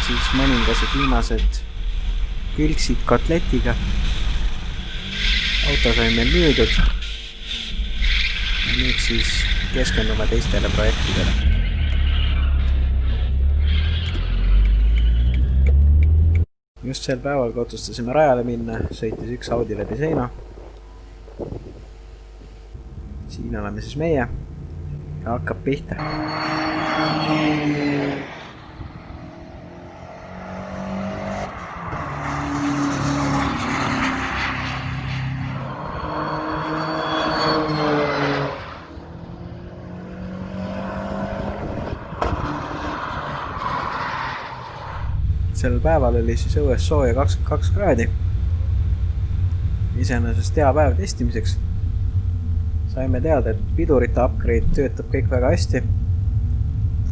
siis mõningased viimased külgsid kotletiga. Auto sai meil müüdud. Ja nüüd siis keskendume teistele projektidele. Just sel päeval, kui otsustasime rajale minna, sõitis üks Audi läbi seina. Siin oleme siis meie ja hakkab pihta. Sel päeval oli siis õues sooja 22 kraadi. Iseenesest hea päev testimiseks. Saime teada, et pidurite upgrade töötab kõik väga hästi.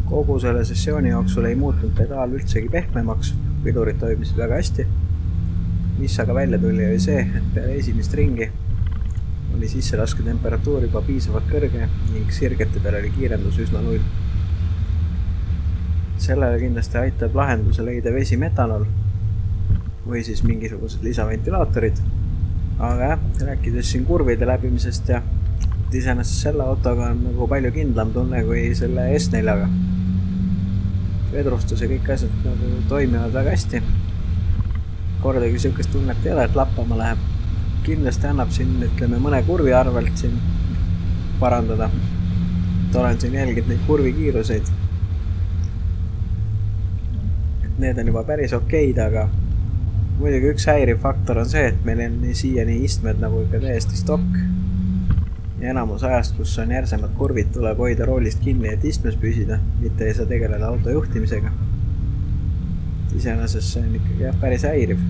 Kogu selle sessiooni jooksul ei muutnud pedaal üldsegi pehmemaks. Pidurid toimisid väga hästi. Mis aga välja tuli oli see, et peale esimest ringi oli sisselaske temperatuur juba piisavalt kõrge ning sirgete peale oli kiirendus üsna 0. Sellele kindlasti aitab lahenduse leida vesimetanol või siis mingisugused lisaventilaatorid. Aga jah, rääkides siin kurvide läbimisest ja iseenesest selle autoga on nagu palju kindlam tunne kui selle S4-ga. Vedrustus ja kõik asjad nagu toimivad väga hästi. Kordagi sihukest tunnet ei ole, et lappama läheb. Kindlasti annab siin, ütleme, mõne kurvi arvelt siin parandada. Olen siin jälginud neid kurvi kiiruseid. Need on juba päris okeid, aga muidugi üks häiriv faktor on see, et meil on siiani istmed nagu ikka täiesti stokk. Ja enamus ajast, kus on järsemad kurvid, tuleb hoida roolist kinni, et istmes püsida, mitte ei saa tegeleda auto juhtimisega. Iseenesest see on ikkagi päris häiriv.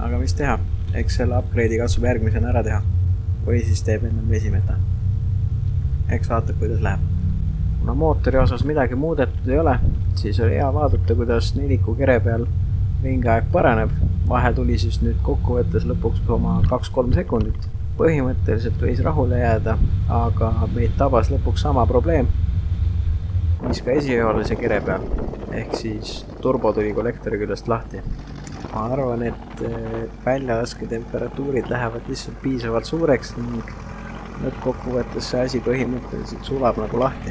Aga mis teha? Eks selle upgrade'i katsub järgmisena ära teha. Või siis teeb ennem vesimeta. Eks vaatab, kuidas läheb. Kuna mootori osas midagi muudetud ei ole, siis oli hea vaadata, kuidas neliku kere peal ringaeg paraneb. Vahe tuli siis nüüd kokkuvõttes lõpuks oma 2-3 sekundit. Põhimõtteliselt võis rahule jääda, aga meid tabas lõpuks sama probleem, mis ka esijoolise kere peal. Ehk siis turbo tuli kollektori küljest lahti. Ma arvan, et väljalaske temperatuurid lähevad lihtsalt piisavalt suureks ning lõppkokkuvõttes see asi põhimõtteliselt sulab nagu lahti.